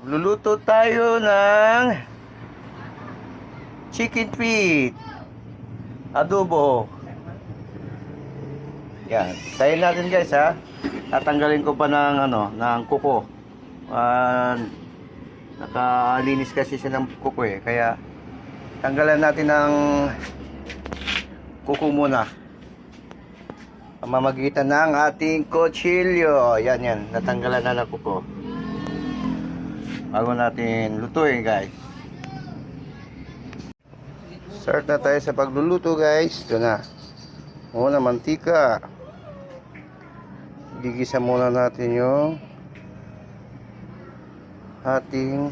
Luluto tayo ng chicken feet adobo. Yan. Tayin natin guys ha. Tatanggalin ko pa ng kuko. Nakalinis kasi siya ng kuko eh. Kaya tanggalan natin ng kuko muna. Pamamagitan ng ating kutsilyo. Yan. Natanggalan na ng kuko. Bago natin lutuin guys. Start na tayo sa pagluluto guys. Ito na. Muna mantika. Gigisa muna natin yung ating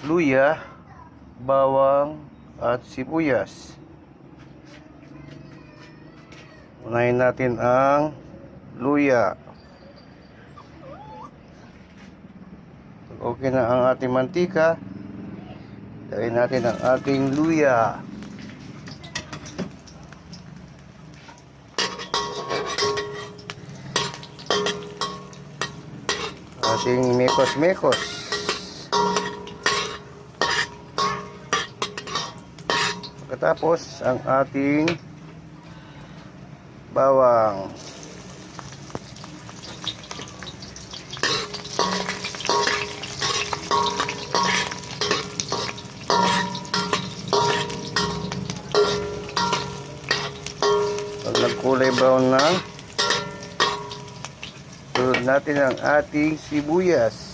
luya, bawang at sibuyas. Unahin natin ang luya. Okay na ang ating mantika. Lagyan natin ang ating luya. Ating mekos-mekos. Pagkatapos ang ating bawang. Pag nagkulay brown na, sunod natin ang ating sibuyas.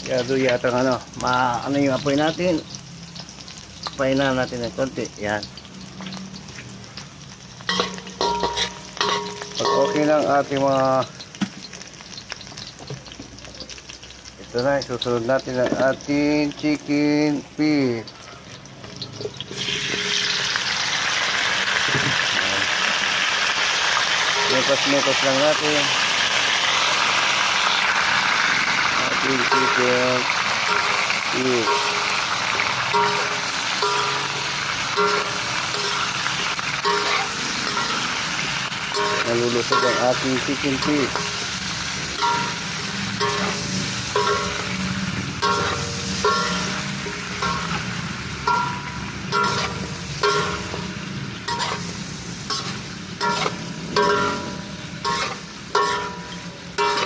Yado yata ano yung apoy natin. Pahinaan natin ng konti. Yan. Pag okay lang ating mga ito na, isusunod natin ang ating chicken feet. Mekos-mekos lang natin ating chicken feet. Nalulusog ang ating chicken feet.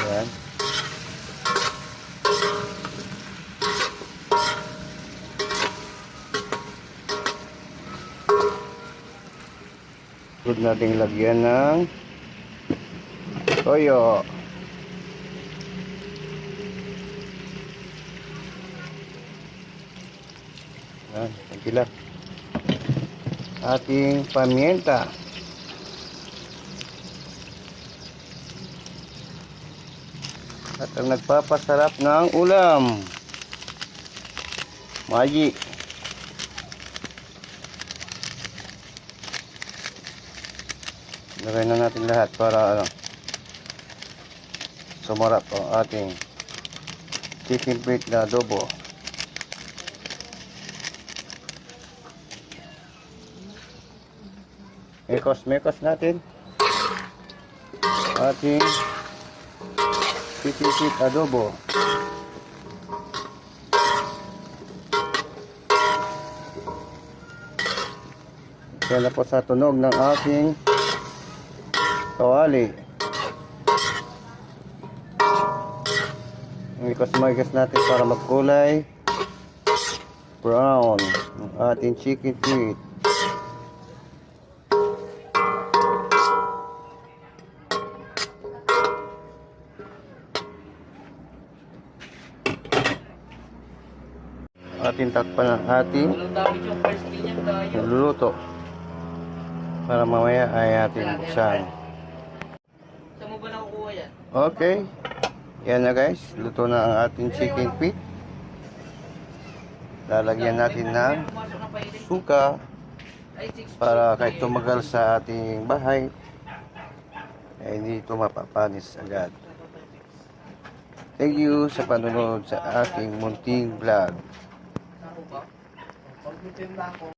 Ayan. Good nating lagyan ng toyo. Yan, pagkila. Ating pamienta. At ang nagpapasarap ng ulam, Maggi. Lagay na natin lahat para sumarap ang ating chicken feet na adobo. Mekos natin ating chicken feet adobo. Kaya na po sa tunog ng ating kawali. Mekos natin para magkulay brown ang ating chicken feet. Ating takpan ang ating niluluto para mamaya ay ating buksan. Saan mo ba nakukuha yan? Okay, yan na guys, luto na ang ating chicken feet. Lalagyan natin ng suka para kahit tumagal sa ating bahay Kaya hindi ito mapapanis agad. Thank you sa panonood sa aking munting vlog. Ako ba?